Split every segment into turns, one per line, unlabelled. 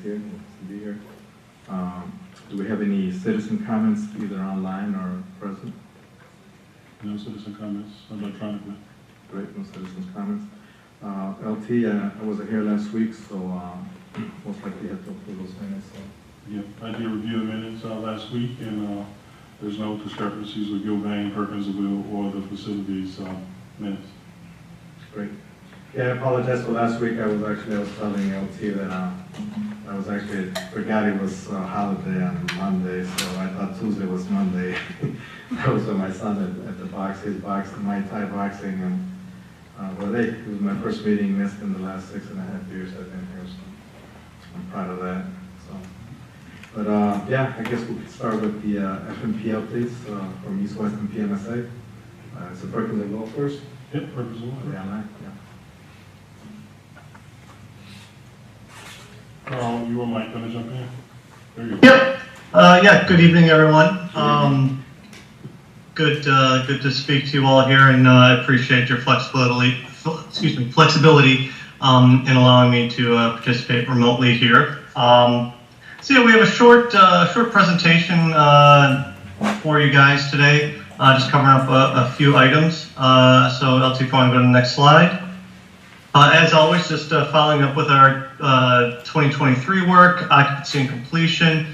here, to be here. Do we have any citizen comments, either online or present?
No citizen comments electronically.
Great, no citizens comments. LT, I wasn't here last week, so most likely have to approve those minutes. So.
Yeah, I did review the minutes last week, and there's no discrepancies with Gilbane, Perkinsville, or the facilities minutes.
Great. Yeah, I apologize for last week. I was telling LT that I was actually forgot it was a holiday on Monday, so I thought Tuesday was Monday. I was with my son at the his boxing, my Thai boxing, and it was my first meeting missed in the last 6.5 years I've been here, so I'm proud of that. So, but yeah, I guess we could start with the FMP updates from East West and PMSA. So Perkins go first.
Yep, Perkinsville.
Yeah, yeah.
You were Mike, gonna jump in? There you go.
Yep. Yeah, good evening, everyone. Good to speak to you all here, and I appreciate your flexibility in allowing me to participate remotely here. So yeah, we have a short presentation for you guys today, just covering up a few items. So LT, if you want to go to the next slide. As always, just following up with our 2023 work, occupancy and completion.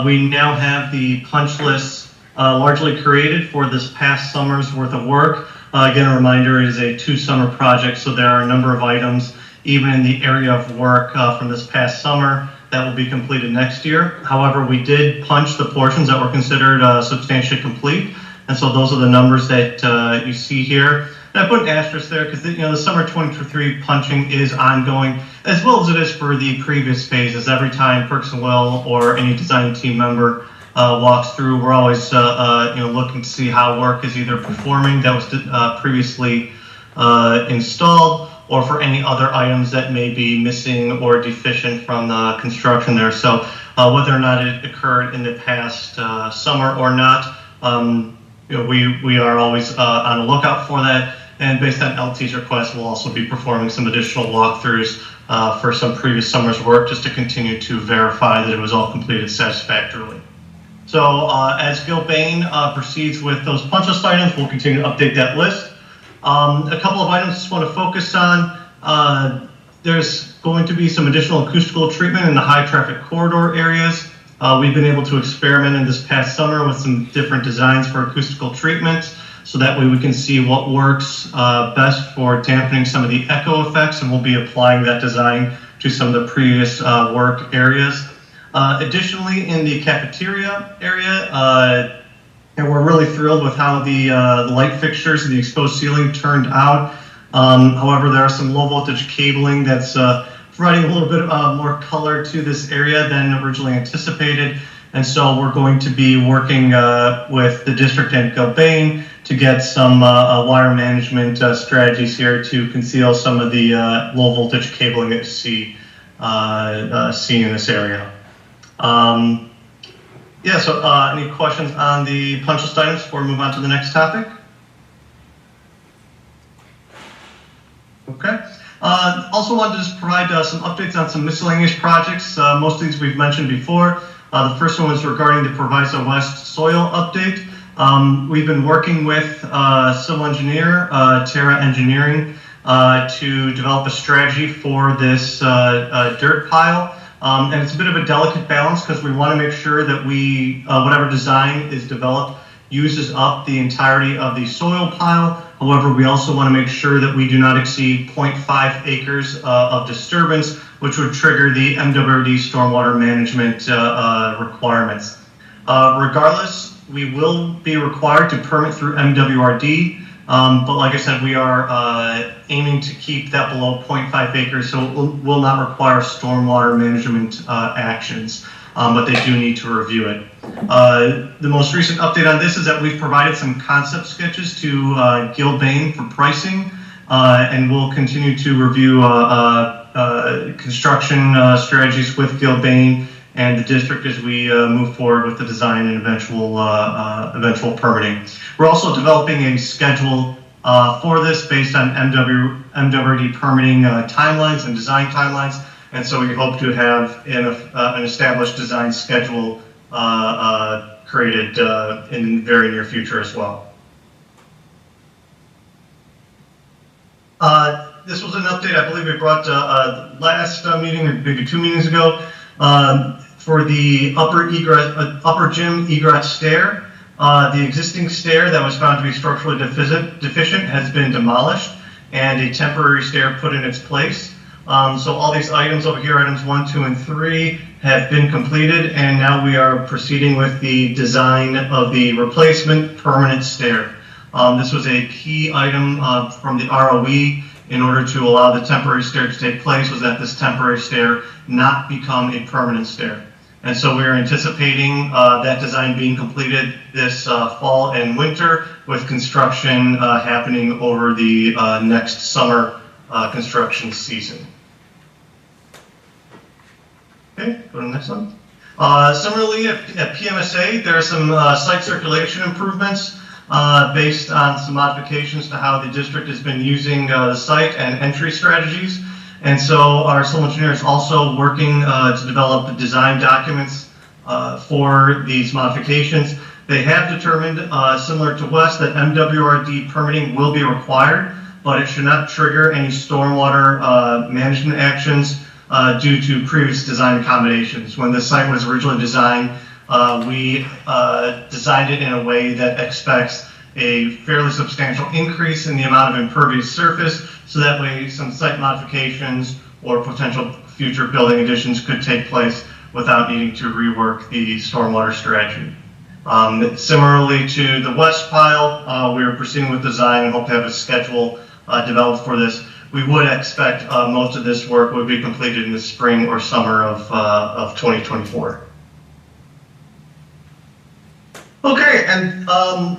We now have the punch list largely created for this past summer's worth of work. Again, a reminder, it is a 2-summer project, so there are a number of items, even in the area of work from this past summer, that will be completed next year. However, we did punch the portions that were considered substantially complete, and so those are the numbers that you see here. And I put an asterisk there because the summer 2023 punching is ongoing, as well as it is for the previous phases. Every time Perkinsville or any design team member walks through, we're always looking to see how work is either performing that was previously installed, or for any other items that may be missing or deficient from the construction there. So whether or not it occurred in the past summer or not, we are always on the lookout for that. And based on LT's request, we'll also be performing some additional walkthroughs for some previous summer's work, just to continue to verify that it was all completed satisfactorily. So as Gilbane proceeds with those punch list items, we'll continue to update that list. A couple of items I just want to focus on. There's going to be some additional acoustical treatment in the high traffic corridor areas. We've been able to experiment in this past summer with some different designs for acoustical treatment, so that way we can see what works best for dampening some of the echo effects, and we'll be applying that design to some of the previous work areas. Additionally, in the cafeteria area, and we're really thrilled with how the light fixtures and the exposed ceiling turned out. However, there are some low voltage cabling that's providing a little bit more color to this area than originally anticipated. And so we're going to be working with the district and Gilbane to get some wire management strategies here to conceal some of the low voltage cabling that you see in this area. So any questions on the punch list items before we move on to the next topic? Okay. Also wanted to just provide some updates on some miscellaneous projects. Most of these we've mentioned before. The first one was regarding the Proviso West soil update. We've been working with civil engineer, Terra Engineering, to develop a strategy for this dirt pile. And it's a bit of a delicate balance because we want to make sure that whatever design is developed uses up the entirety of the soil pile. However, we also want to make sure that we do not exceed 0.5 acres of disturbance, which would trigger the MWRD stormwater management requirements. Regardless, we will be required to permit through MWRD, but like I said, we are aiming to keep that below 0.5 acres, so it will not require stormwater management actions, but they do need to review it. The most recent update on this is that we've provided some concept sketches to Gilbane for pricing, and we'll continue to review construction strategies with Gilbane and the district as we move forward with the design and eventual permitting. We're also developing a schedule for this based on MWRD permitting timelines and design timelines, And so we hope to have an established design schedule created in the very near future as well. This was an update I believe we brought last meeting, or maybe 2 meetings ago, for the upper gym egress stair. The existing stair that was found to be structurally deficient has been demolished and a temporary stair put in its place. So all these items over here, items 1, 2, and 3, have been completed, and now we are proceeding with the design of the replacement permanent stair. This was a key item from the ROE in order to allow the temporary stair to take place, was that this temporary stair not become a permanent stair. And so we are anticipating that design being completed this fall and winter, with construction happening over the next summer construction season. Okay, go to the next one. Similarly, at PMSA, there are some site circulation improvements based on some modifications to how the district has been using the site and entry strategies. And so our civil engineer is also working to develop design documents for these modifications. They have determined, similar to West, that MWRD permitting will be required, but it should not trigger any stormwater management actions due to previous design accommodations. When the site was originally designed, we designed it in a way that expects a fairly substantial increase in the amount of impervious surface, so that way some site modifications or potential future building additions could take place without needing to rework the stormwater strategy. Similarly to the west pile, we are proceeding with design and hope to have a schedule developed for this. We would expect most of this work would be completed in the spring or summer of 2024. Okay, and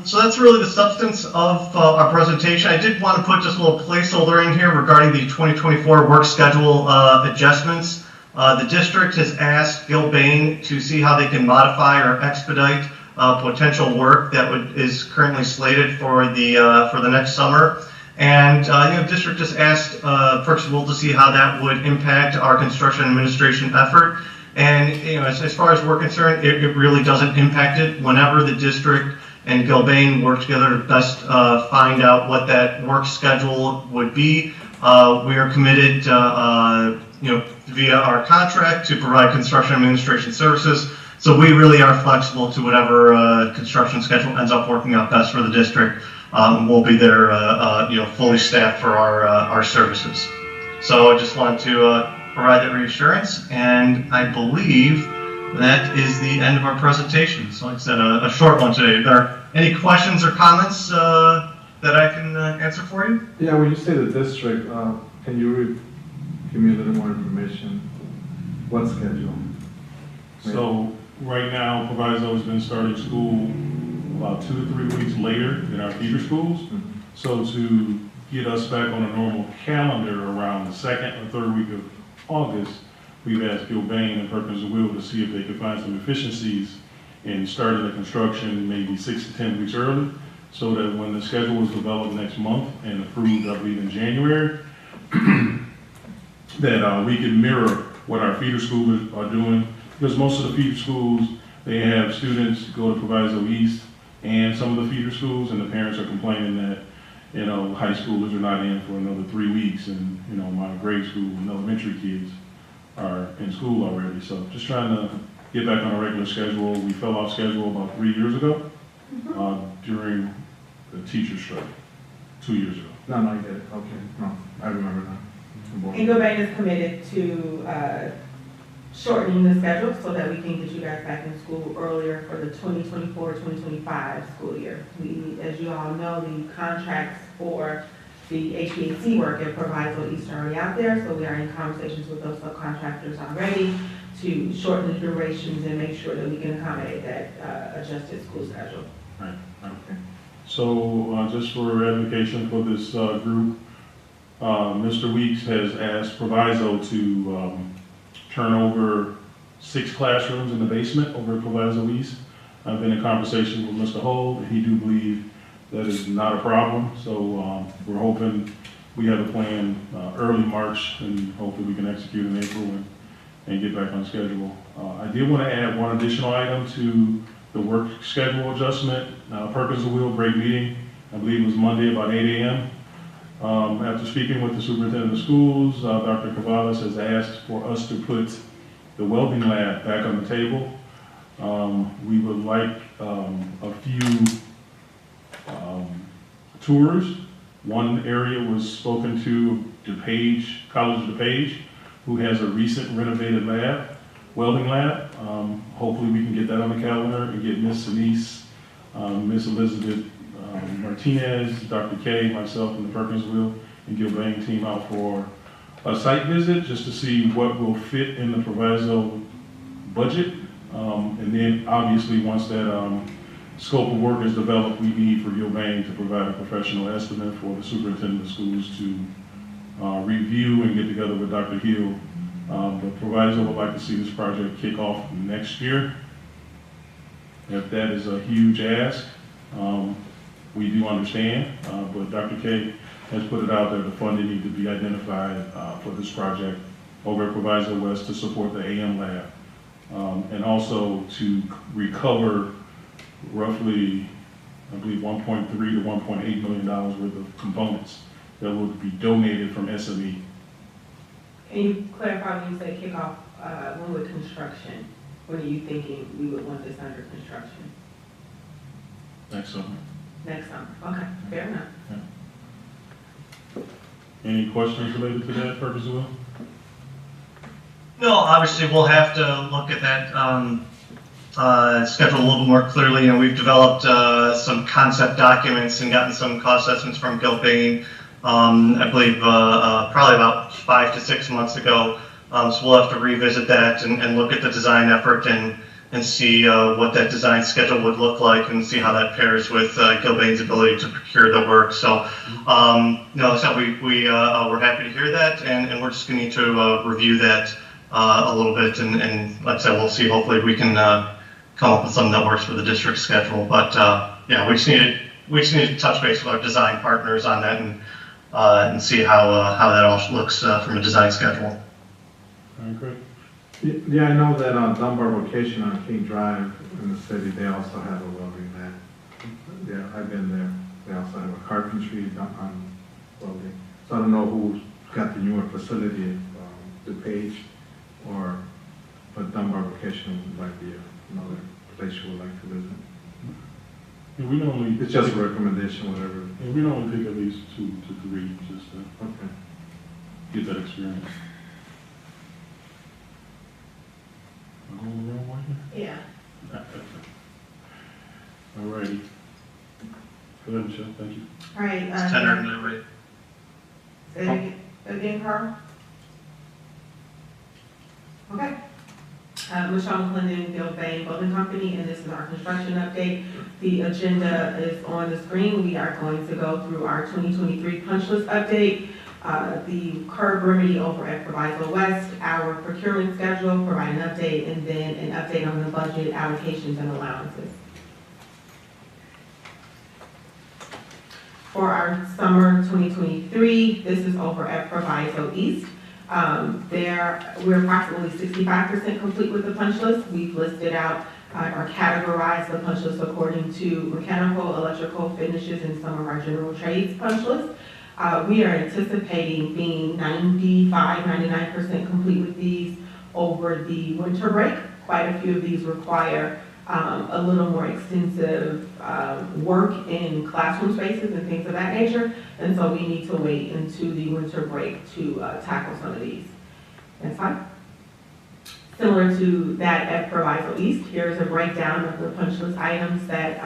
so that's really the substance of our presentation. I did want to put just a little placeholder in here regarding the 2024 work schedule adjustments. The district has asked Gilbane to see how they can modify or expedite potential work that is currently slated for the next summer. And the district just asked Perks-Will to see how that would impact our construction administration effort. And as far as we're concerned, it really doesn't impact it. Whenever the district and Gilbane work together to best find out what that work schedule would be, we are committed, via our contract to provide construction administration services. So we really are flexible to whatever construction schedule ends up working out best for the district. We'll be there, fully staffed for our services. So I just wanted to provide that reassurance, and I believe that is the end of our presentation. So like I said, a short one today. Are there any questions or comments that I can answer for you?
Yeah, when you say the district, can you give me a little more information? What schedule?
So right now, Proviso has been starting school about 2 to 3 weeks later than our feeder schools. Mm-hmm. So to get us back on a normal calendar around the 2nd or 3rd week of August, we've asked Gilbane and Perkins-Will to see if they could find some efficiencies in starting the construction maybe 6 to 10 weeks early, so that when the schedule is developed next month and approved, I believe in January, that we can mirror what our feeder schools are doing, because most of the feeder schools, they have students go to Proviso East and some of the feeder schools, and the parents are complaining that high schoolers are not in for another 3 weeks, and my grade school and elementary kids are in school already. So just trying to get back on a regular schedule. We fell off schedule about 3 years ago during the teacher strike, 2 years ago.
No, I get it. Okay, no, I remember that.
And Gilbane is committed to shortening the schedule so that we can get you guys back in school earlier for the 2024-2025 school year. We, as you all know, the contracts for the HVAC work at Proviso East are already out there, so we are in conversations with those subcontractors already to shorten the durations and make sure that we can accommodate that adjusted school schedule.
Right. Okay. So just for advocation for this group, Mr. Weeks has asked Proviso to turn over 6 classrooms in the basement over at Proviso East. I've been in conversation with Mr. Hull, and he do believe that is not a problem. So we're hoping we have a plan early March, and hopefully we can execute in April and get back on schedule. I did want to add one additional item to the work schedule adjustment. Perkinsville break meeting, I believe it was Monday about 8 a.m. After speaking with the superintendent of schools, Dr. Cavales has asked for us to put the welding lab back on the table. We would like a few tours. One area was spoken to DePage, College of DePage, who has a recent renovated lab, welding lab. Hopefully we can get that on the calendar and get Miss Denise, Miss Elizabeth Martinez, Dr. K, myself, and the Perkinsville and Gilbane team out for a site visit just to see what will fit in the Proviso budget. And then obviously once that scope of work is developed, we need for Gilbane to provide a professional estimate for the superintendent of schools to review and get together with Dr. Hill. But Proviso would like to see this project kick off next year. If that is a huge ask, we do understand, but Dr. K has put it out there, the funding need to be identified for this project over at Proviso West to support the AM lab. And also to recover roughly, I believe, $1.3 to $1.8 million worth of components that would be donated from SME.
Can you clarify when you say kickoff, when with construction? When are you thinking we would want this under construction?
Next summer.
Next summer, okay, fair enough.
Yeah. Any questions related to that, Perkinsville?
No, obviously we'll have to look at that schedule a little bit more clearly, and we've developed some concept documents and gotten some cost estimates from Gilbane, I believe probably about 5 to 6 months ago. So we'll have to revisit that and look at the design effort and see what that design schedule would look like and see how that pairs with Gilbane's ability to procure the work. So, so we're happy to hear that, and we're just going to need to review that a little bit, and like I said, we'll see. Hopefully, we can come up with something that works for the district schedule. But yeah, we just need to touch base with our design partners on that and see how that all looks from a design schedule.
All right, great.
Yeah, I know that on Dunbar location on King Drive in the city, they also have a welding lab. Yeah, I've been there. They also have a carpentry on welding. So I don't know who's got the newer facility, DePage, but Dunbar location might be another place you would like to visit.
Yeah, we normally.
It's just a recommendation, whatever.
Yeah, we normally take at least 2 to 3 just to
Okay.
get that experience. Am I going the wrong way here?
Yeah.
All righty. Go ahead, Michelle, thank you.
All right.
It's tender and delivery.
Say it again, Carl? Okay. Michelle McClendon, Gilbane Building Company, and this is our construction update. The agenda is on the screen. We are going to go through our 2023 punch list update, the curb remedy over at Proviso West, our procurement schedule, provide an update, and then an update on the budget allocations and allowances. For our summer 2023, this is over at Proviso East. We're approximately 65% complete with the punch list. We've listed out or categorized the punch list according to mechanical, electrical, finishes, and some of our general trades punch list. We are anticipating being 95, 99% complete with these over the winter break. Quite a few of these require a little more extensive work in classroom spaces and things of that nature, and so we need to wait into the winter break to tackle some of these. Next slide. Similar to that at Proviso East, here's a breakdown of the punch list items that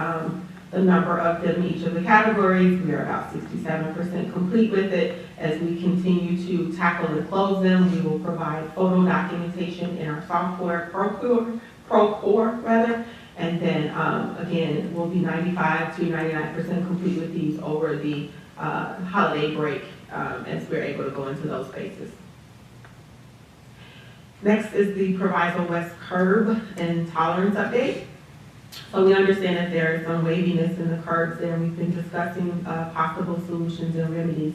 the number of them in each of the categories. We are about 67% complete with it. As we continue to tackle and close them, we will provide photo documentation in our software, Procore rather, and then again, we'll be 95 to 99% complete with these over the holiday break as we're able to go into those spaces. Next is the Proviso West curb and tolerance update. So we understand that there is some waviness in the curbs there. We've been discussing possible solutions and remedies.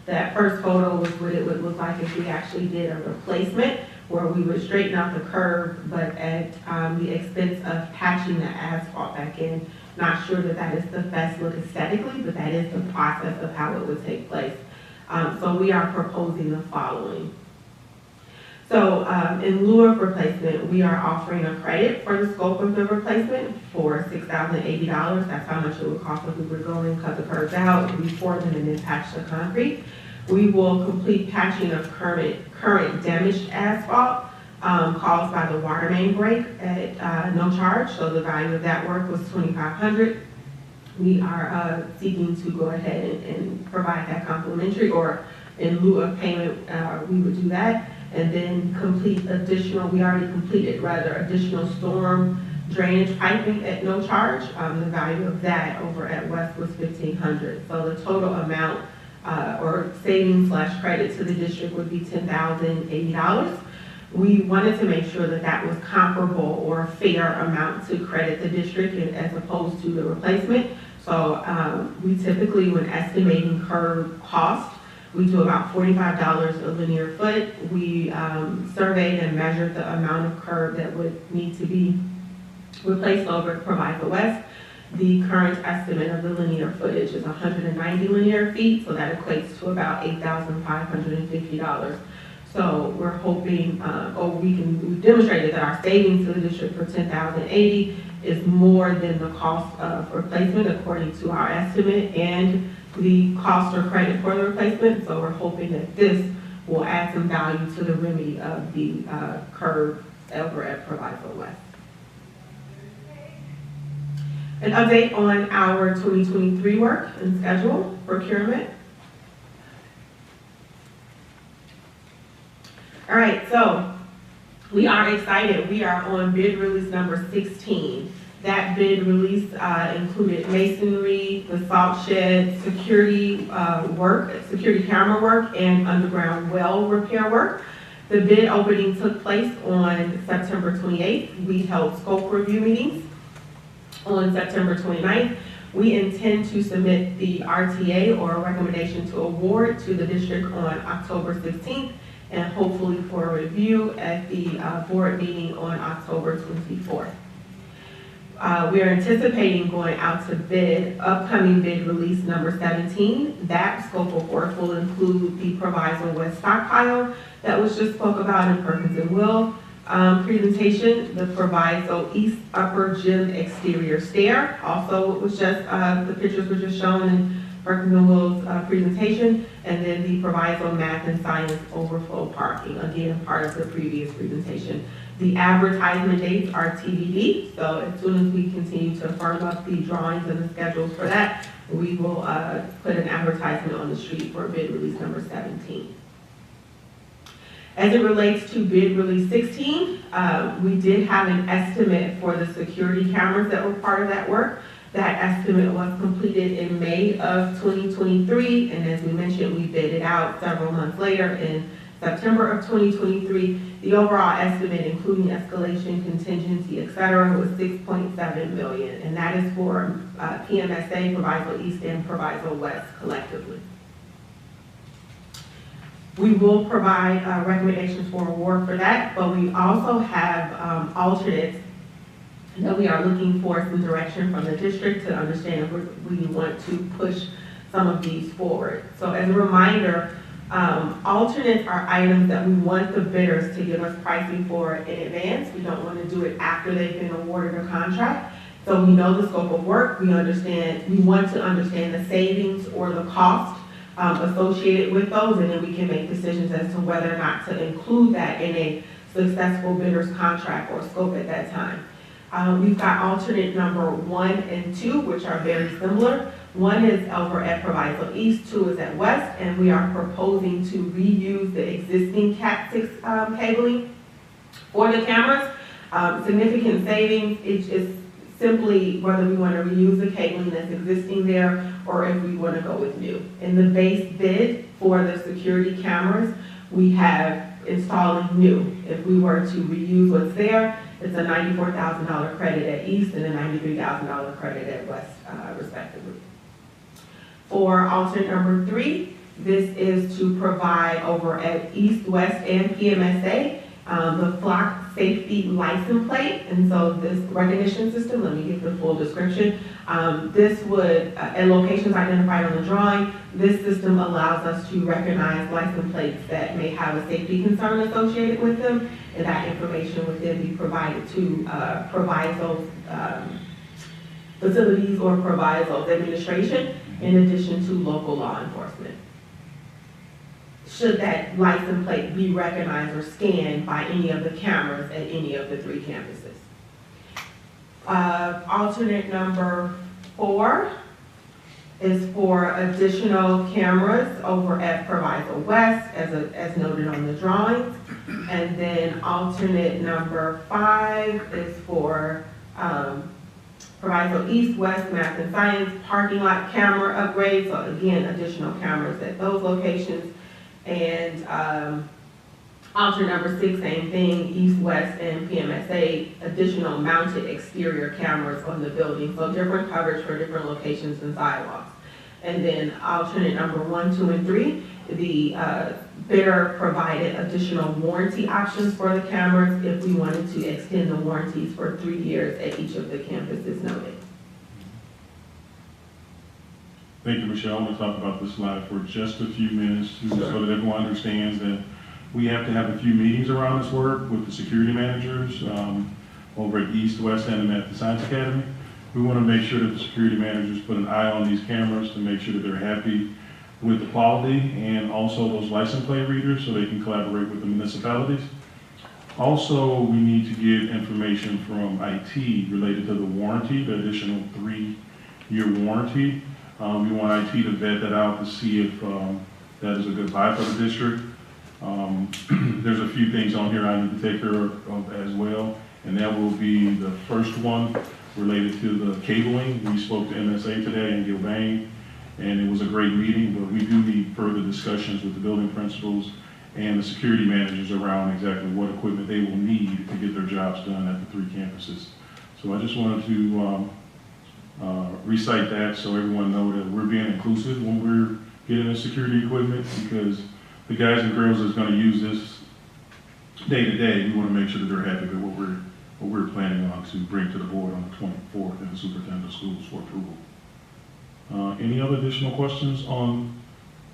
That first photo was what it would look like if we actually did a replacement, where we would straighten out the curb, but at the expense of patching the asphalt back in. Not sure that that is the best look aesthetically, but that is the process of how it would take place. So we are proposing the following. So in lieu of replacement, we are offering a credit for the scope of the replacement for $6,080. That's how much it would cost if we were going, cut the curbs out, reform them, and then patch the concrete. We will complete patching of current damaged asphalt caused by the water main break at no charge. So the value of that work was $2,500. We are seeking to go ahead and provide that complimentary, or in lieu of payment, we would do that. And then complete additional, we already completed rather, additional storm drainage piping at no charge. The value of that over at West was $1,500. So the total amount or savings / credit to the district would be $10,080. We wanted to make sure that that was comparable or a fair amount to credit the district as opposed to the replacement. So we typically, when estimating curb cost, we do about $45 a linear foot. We surveyed and measured the amount of curb that would need to be replaced over at Proviso West. The current estimate of the linear footage is 190 linear feet, so that equates to about $8,550. So we're hoping, we demonstrated that our savings to the district for $10,080 is more than the cost of replacement according to our estimate and the cost or credit for the replacement. So we're hoping that this will add some value to the remedy of the curb over at Proviso West. An update on our 2023 work and schedule procurement. All right, so we are excited. We are on bid release number 16. That bid release included masonry, the salt shed, security camera work, and underground well repair work. The bid opening took place on September 28th. We held scope review meetings on September 29th. We intend to submit the RTA, or recommendation to award, to the district on October 16th, and hopefully for a review at the board meeting on October 24th. We are anticipating going out to bid, upcoming bid release number 17. That scope of work will include the Proviso West stockpile that was just spoke about in Perkins and Will presentation, the Proviso East upper gym exterior stair, also it was just, the pictures were just shown in Perkins and Will's presentation, and then the Proviso math and science overflow parking, again, part of the previous presentation. The advertisement dates are TBD, so as soon as we continue to firm up the drawings and the schedules for that, we will put an advertisement on the street for bid release number 17. As it relates to bid release 16, we did have an estimate for the security cameras that were part of that work. That estimate was completed in May of 2023, and as we mentioned, we bid it out several months later in September of 2023. The overall estimate, including escalation, contingency, et cetera, was $6.7 million, and that is for PMSA, Proviso East, and Proviso West collectively. We will provide recommendations for award for that, but we also have alternates that we are looking for some direction from the district to understand if we want to push some of these forward. So as a reminder, alternates are items that we want the bidders to give us pricing for in advance. We don't want to do it after they've been awarded a contract. So we know the scope of work, we want to understand the savings or the cost associated with those, and then we can make decisions as to whether or not to include that in a successful bidder's contract or scope at that time. We've got alternate number 1 and 2, which are very similar. 1 is over at Proviso East, 2 is at West, and we are proposing to reuse the existing Cat 6 cabling for the cameras. Significant savings. It's just simply whether we want to reuse the cabling that's existing there or if we want to go with new. In the base bid for the security cameras, we have installing new. If we were to reuse what's there, it's a $94,000 credit at East and a $93,000 credit at West, respectively. For alternate number 3, This is to provide over at East, West, and PMSA, the flock safety license plate. And so this recognition system, let me give the full description. This would, at locations identified on the drawing, this system allows us to recognize license plates that may have a safety concern associated with them, and that information would then be provided to Proviso's facilities or Proviso's administration, in addition to local law enforcement, should that license plate be recognized or scanned by any of the cameras at any of the 3 campuses. Alternate number 4 is for additional cameras over at Proviso West, as noted on the drawings. And then alternate number 5 is for Proviso East, West, Math and Science parking lot camera upgrades. So again, additional cameras at those locations. And alternate number 6, same thing, East, West, and PMSA, additional mounted exterior cameras on the building. So different coverage for different locations and sidewalks. And then alternate number 1, 2, and 3, the bidder provided additional warranty options for the cameras if we wanted to extend the warranties for 3 years at each of the campuses noted.
Thank you, Michelle. I'm going to talk about this slide for just a few minutes so that everyone understands that we have to have a few meetings around this work with the security managers over at East, West, and the Math and Science Academy. We want to make sure that the security managers put an eye on these cameras to make sure that they're happy with the quality and also those license plate readers so they can collaborate with the municipalities. Also, we need to get information from IT related to the warranty, the additional 3-year warranty. We want IT to vet that out to see if that is a good buy for the district. There's a few things on here I need to take care of as well, and that will be the first one related to the cabling. We spoke to MSA today in Gilbane, and it was a great meeting, but we do need further discussions with the building principals and the security managers around exactly what equipment they will need to get their jobs done at the 3 campuses. So I just wanted to recite that so everyone know that we're being inclusive when we're getting the security equipment, because the guys and girls that's going to use this day to day, we want to make sure that they're happy with what we're planning on to bring to the board on the 24th and the superintendent of schools for approval. Any other additional questions on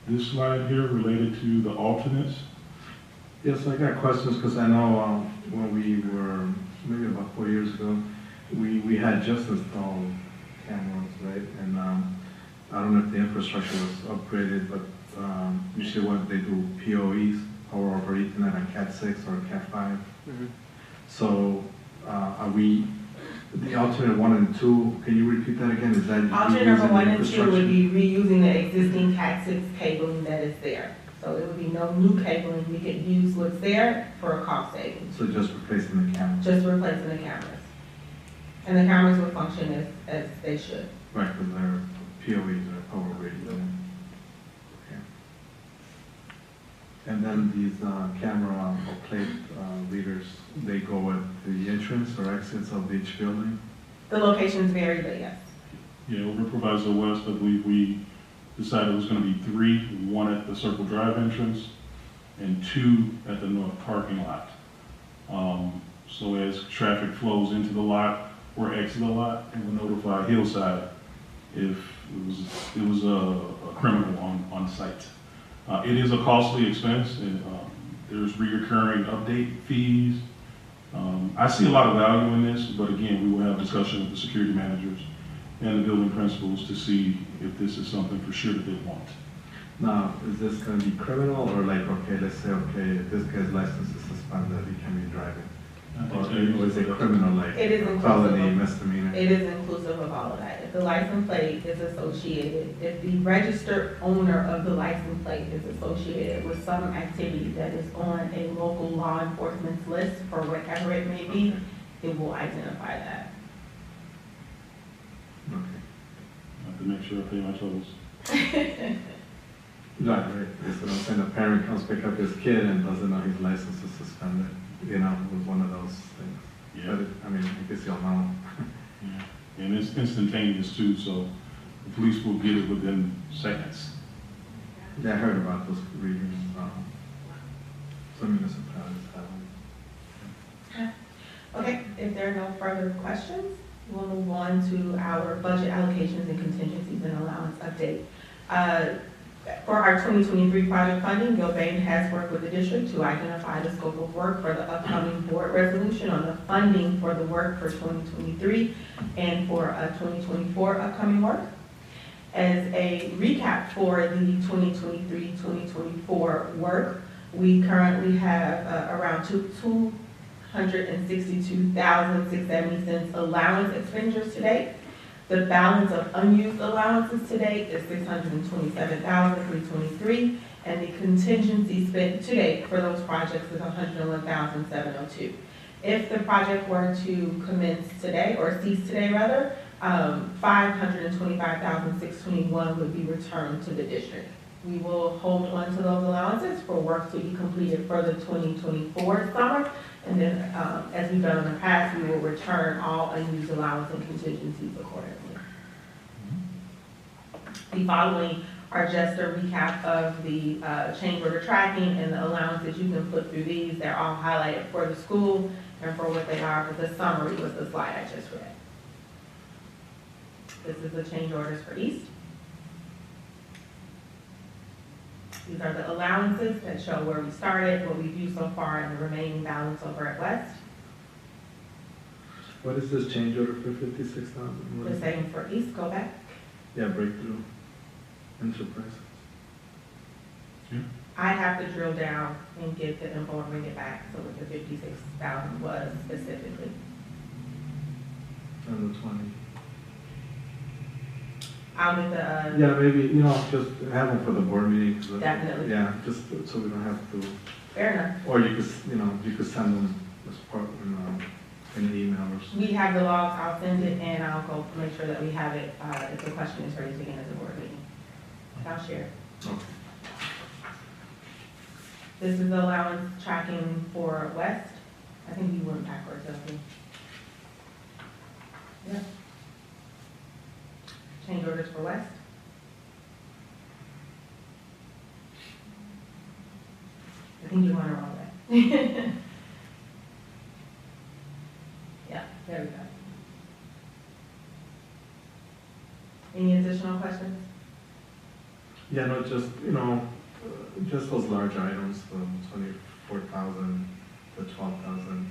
this slide here related to the alternates?
Yes, I got questions because I know when we were, maybe about 4 years ago, we had just installed cameras, right? And I don't know if the infrastructure was upgraded, but usually what they do, POEs, power over Ethernet on Cat 6 or Cat 5. Mm-hmm. So are we, the alternate 1 and 2, can you repeat that again? Is that
alternate number 1 and 2 would be reusing the existing Cat 6 cabling that is there. So it would be no new cabling. We could use what's there for a cost savings.
So just replacing the cameras?
Just replacing the cameras. And the cameras will function as they should.
Right, because they're POEs or power radio. Okay. And then these camera or plate readers, they go at the entrance or exits of each building?
The locations vary, but yes.
Yeah, over Proviso West, I believe we decided it was going to be 3, 1 at the Circle Drive entrance and 2 at the north parking lot. So as traffic flows into the lot or exit the lot, it will notify Hillside if it was a criminal on site. It is a costly expense, and there's reoccurring update fees. I see a lot of value in this, but again, we will have discussion with the security managers and the building principals to see if this is something for sure that they want.
Now, is this going to be criminal or like, okay, let's say, okay, if this guy's license is suspended, he can be driving? Or is it criminal, like
it is
felony, misdemeanor?
It is inclusive of all of that. If the license plate is associated, if the registered owner of the license plate is associated with some activity that is on a local law enforcement's list for whatever it may be, it will identify that.
Okay.
I have to make sure I pay my tolls.
Right. So I'm saying a parent comes pick up his kid and doesn't know his license is suspended, you know, with one of those things.
Yeah.
But I mean, I guess you'll know.
Yeah. And it's instantaneous too, so the police will get it within seconds.
Yeah, I heard about those readings, some municipalities have them.
Okay, if there are no further questions, we'll move on to our budget allocations and contingencies and allowance update. For our 2023 project funding, Gilbane has worked with the district to identify the scope of work for the upcoming board resolution on the funding for the work for 2023 and for 2024 upcoming work. As a recap for the 2023-2024 work, we currently have around $262,670 allowance expenditures to date. The balance of unused allowances to date is $627,323, and the contingency spent to date for those projects is $101,702. If the project were to commence today, or cease today rather, $525,621 would be returned to the district. We will hold on to those allowances for work to be completed for the 2024 summer, and then, as we've done in the past, we will return all unused allowance and contingencies accordingly. The following are just a recap of the change order tracking and the allowances. You can flip through these. They're all highlighted for the school and for what they are, but the summary was the slide I just read. This is the change orders for East. These are the allowances that show where we started, what we've used so far, and the remaining balance over at West.
What is this change order for 56,000?
The same for East, go back.
Yeah, breakthrough enterprise.
I have to drill down and get the info and bring it back, so what the 56,000 was specifically.
And the 20.
I'll get the,
Yeah, maybe, just have them for the board meeting.
Definitely.
Yeah, just so we don't have to,
fair enough.
or you could, you could send them as part, in the email or something.
We have the logs, I'll send it, and I'll go make sure that we have it, if the question is raised again at the board meeting. I'll share.
Okay.
This is the allowance tracking for West. I think we went backwards, don't we? Yeah. Change orders for West. I think you want it wrong way. Yeah, there we go. Any additional questions?
Yeah, no, just, just those large items, the 24,000, the 12,000,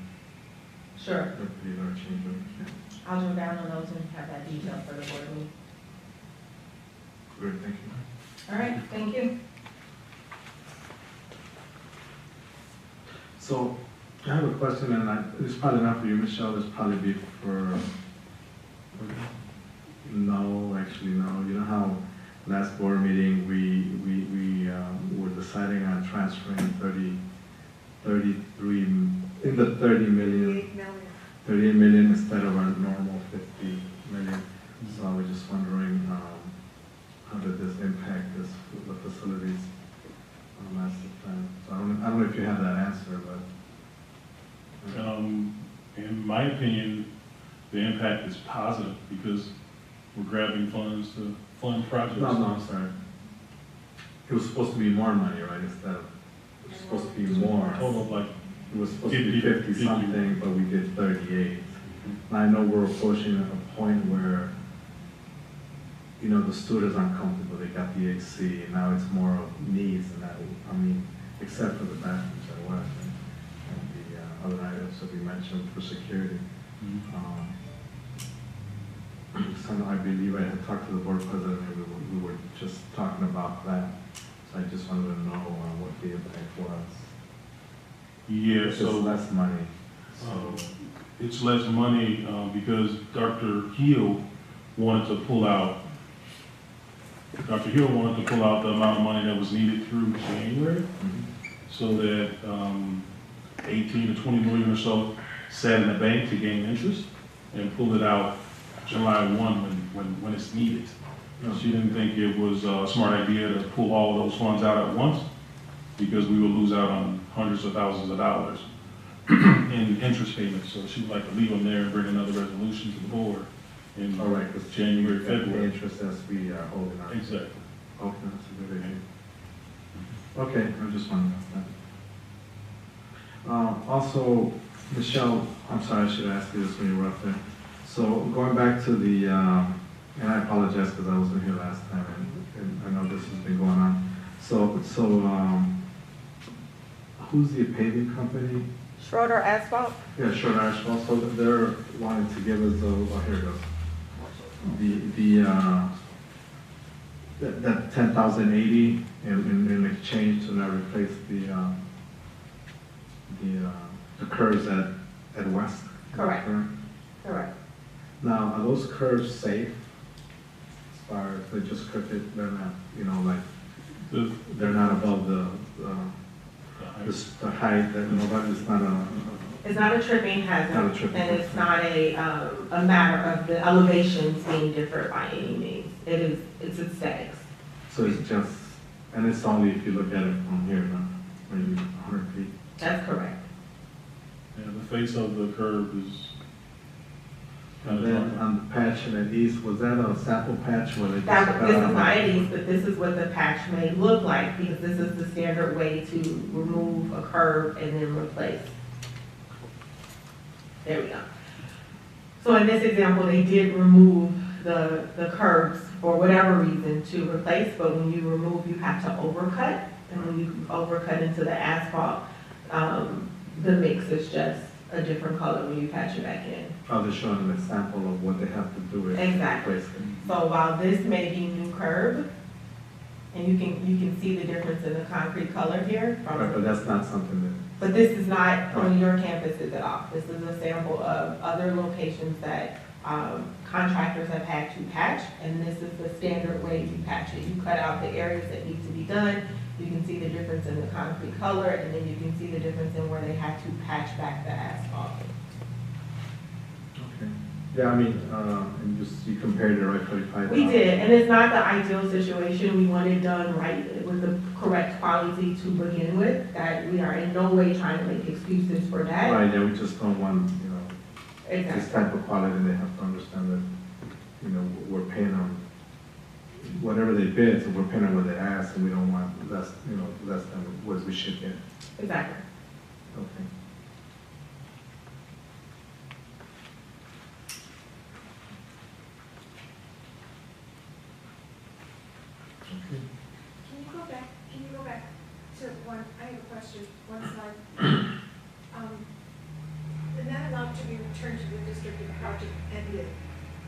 Sure.
they're pretty large change orders. Yeah.
I'll drill down on those and have that detail for the board meeting.
Great, thank you.
All right, thank you.
So, I have a question, and it's probably not for you, Michelle, it's probably be for, no, actually, no. You know how last board meeting, we were deciding on transferring 33, in the 30 million. 38 million instead of our normal 50 million. So I was just wondering, how did this impact the facilities master plan? So I don't know if you have that answer, but.
In my opinion, the impact is positive because we're grabbing funds to fund projects.
No, I'm sorry. It was supposed to be more money, right, instead of, it was supposed to be more.
Total of like,
It was supposed to be 50 something, but we did 38. And I know we're approaching a point where, the students aren't comfortable, they got the HC, and now it's more of needs, and except for the bathrooms at West and the other items that we mentioned for security. So I believe I had talked to the board president, and we were just talking about that. So I just wanted to know what the impact was.
Yeah,
It's
so
less money.
it's less money because Dr. Hill wanted to pull out the amount of money that was needed through January, so that 18 to 20 million or so sat in the bank to gain interest and pull it out July 1 when it's needed. She didn't think it was a smart idea to pull all of those funds out at once because we would lose out on hundreds of thousands of dollars in interest payments. So she would like to leave them there and bring another resolution to the board in
All right, because
January,
the
February.
interest as we are holding on.
Exactly.
Okay, that's a good idea. Okay, I just wanted to ask that. Also, Michelle, I'm sorry, I should ask you this when you were up there. So going back to the, and I apologize because I wasn't here last time, and I know this has been going on. So, who's the paving company?
Schroeder Asphalt?
Yeah, Short Asphalt, so they're wanting to give us, oh, here it goes. That 10,080 in exchange to not replace the curves at West.
Correct. Correct.
Now, are those curves safe? As far as they're just crooked, they're not, you know, like, they're not above the height, that, it's not a.
It's not a tripping hazard.
Not a tripping
and it's not a matter of the elevations being different by any means. It's aesthetics.
So it's just, and it's only if you look at it from here, maybe 100 feet.
That's correct.
Yeah, the face of the curve is kind
And
of
then
dark.
on the patch in the east, was that a sample patch where they just cut
This is
out
not
like-
an east, but this is what the patch may look like, because this is the standard way to remove a curve and then replace. There we go. So in this example, they did remove the curves for whatever reason to replace, but when you remove, you have to overcut. And when you overcut into the asphalt, the mix is just a different color when you patch it back in.
Oh, they're showing an example of what they have to do with
Exactly.
replace it.
So while this may be new curb, and you can see the difference in the concrete color here
Right,
from,
but that's not something
but this is not on your campuses at all. This is a sample of other locations that contractors have had to patch, and this is the standard way you patch it. You cut out the areas that need to be done, you can see the difference in the concrete color, and then you can see the difference in where they had to patch back the asphalt.
Okay. Yeah, I mean, and you compared it right 45.
We did, and it's not the ideal situation. We want it done right with the correct quality to begin with, that we are in no way trying to make excuses for that.
Right, yeah, we just don't want, you know, this
Exactly.
type of quality, they have to understand that, you know, we're paying them, whatever they bid, so we're paying them what they ask, and we don't want less, you know, less than what we should get.
Exactly.
Okay. Okay.
Can you go back to one, I have a question, one slide. The net amount to be returned to the district if the project ended.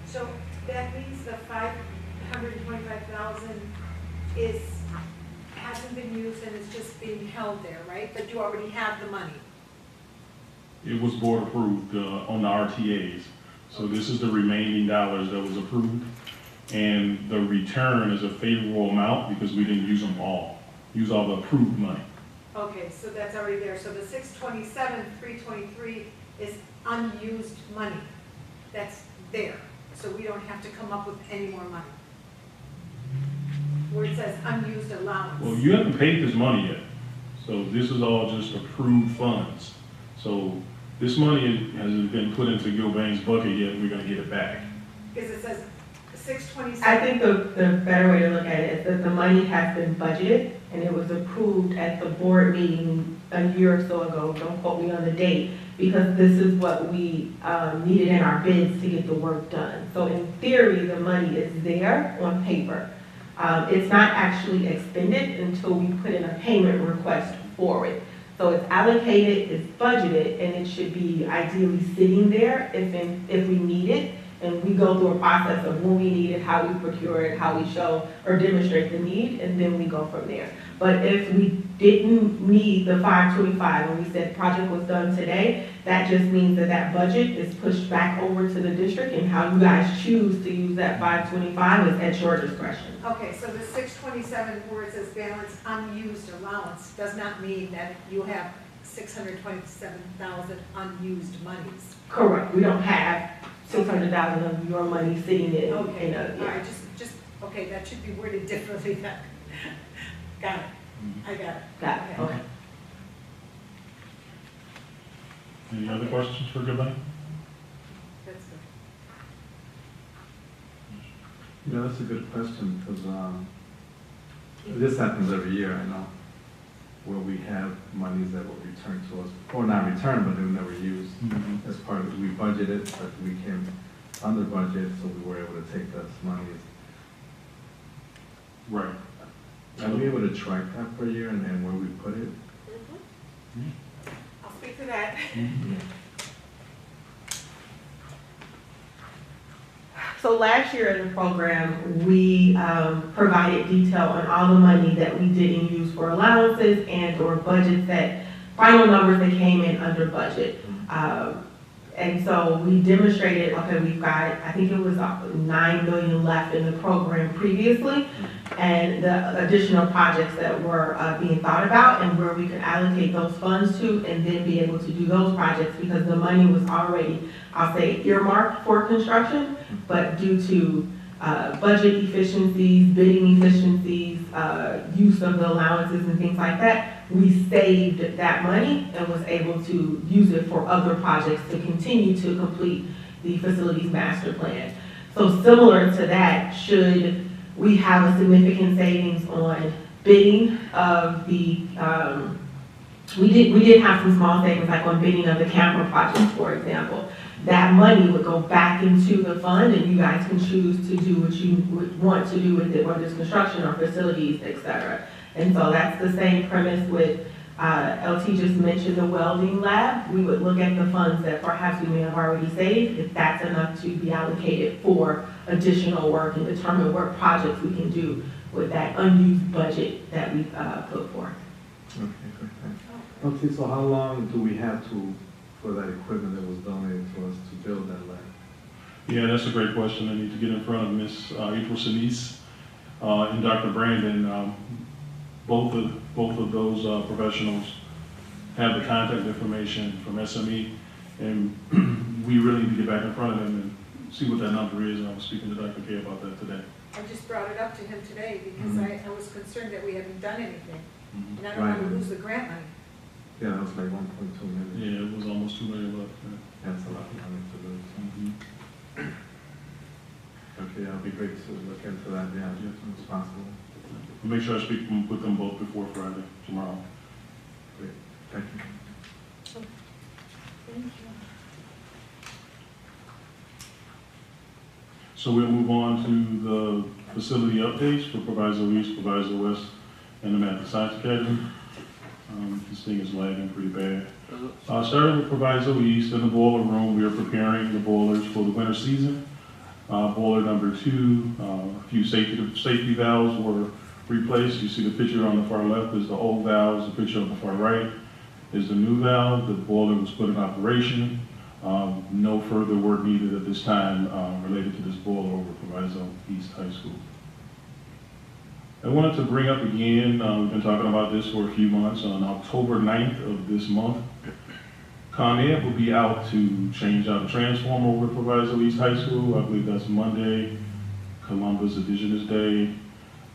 So that means the 525,000 hasn't been used and is just being held there, right? But you already have the money.
It was board approved on the RTAs. So this is the remaining dollars that was approved. And the return is a favorable amount because we didn't use them all, use all the approved money.
Okay, so that's already there. So the 627, 323 is unused money. That's there. So we don't have to come up with any more money. Where it says unused allowance.
Well, you haven't paid this money yet. So this is all just approved funds. So this money hasn't been put into Gilbane's bucket yet, we're gonna get it back.
Because it says 627.
I think the better way to look at it is that the money has been budgeted, and it was approved at the board meeting a year or so ago. Don't quote me on the date, because this is what we needed in our bids to get the work done. So in theory, the money is there on paper. It's not actually expended until we put in a payment request for it. So it's allocated, it's budgeted, and it should be ideally sitting there if we need it. And we go through a process of when we need it, how we procure it, how we show or demonstrate the need, and then we go from there. But if we didn't need the 525, and we said project was done today, that just means that that budget is pushed back over to the district, and how you guys choose to use that 525 is at your discretion.
Okay, so the 627 where it says balance unused allowance does not mean that you have 627,000 unused monies.
Correct, we don't have 600,000 of your money sitting in
Okay,
a,
all right, just, okay, that should be worded differently then. Got it, I got it.
Got it, okay.
Any other questions for Gilbane?
That's good.
Yeah, that's a good question, because this happens every year, I know. where we have monies that were returned to us, or not returned, but they were never used. As part of, we budgeted, but we came under budget, so we were able to take those monies.
Right.
Are we able to track that per year and where we put it?
I'll speak to that.
So last year in the program, we provided detail on all the money that we didn't use for allowances and or budgets that, final numbers that came in under budget. And so we demonstrated, okay, we've got, I think it was 9 million left in the program previously, and the additional projects that were being thought about and where we could allocate those funds to and then be able to do those projects because the money was already, I'll say, earmarked for construction, but due to budget efficiencies, bidding efficiencies, use of the allowances and things like that, we saved that money and was able to use it for other projects to continue to complete the facilities master plan. So similar to that, should we have a significant savings on bidding of the, we did have some small savings like on bidding of the camera projects, for example. That money would go back into the fund and you guys can choose to do what you would want to do with it, whether it's construction or facilities, et cetera. And so that's the same premise with, LT just mentioned the welding lab. We would look at the funds that perhaps we may have already saved, if that's enough to be allocated for additional work and determine what projects we can do with that unused budget that we put forth.
Okay, good, thanks. Okay, so how long do we have for that equipment that was donated to us to build that lab?
Yeah, that's a great question. I need to get in front of Ms. April Sinise and Dr. Brandon. Both of those professionals have the contact information from SME, and we really need to get back in front of them and see what that number is. And I was speaking to Dr. K about that today.
I just brought it up to him today because I was concerned that we hadn't done anything. And I don't
Right.
want to lose the grant money.
Yeah, that was like 1.2 million.
Yeah, it was almost 2 million left.
That's a lot of money to lose. Okay, I'll be great to look into that, yeah, as soon as possible.
I'll make sure I speak with them both before Friday, tomorrow.
Great, thank you.
Thank you.
So we'll move on to the facility updates for Proviso East, Proviso West, and the Math and Science Academy. This thing is lagging pretty bad. Starting with Proviso East, in the boiler room, we are preparing the boilers for the winter season. Boiler number 2, a few safety valves were replaced. You see the picture on the far left is the old valves, the picture on the far right is the new valve. The boiler was put in operation. No further work needed at this time related to this boiler over Proviso East High School. I wanted to bring up again, we've been talking about this for a few months, on October 9th of this month, ComEd will be out to change out a transformer over Proviso East High School. I believe that's Monday, Columbus Indigenous Day.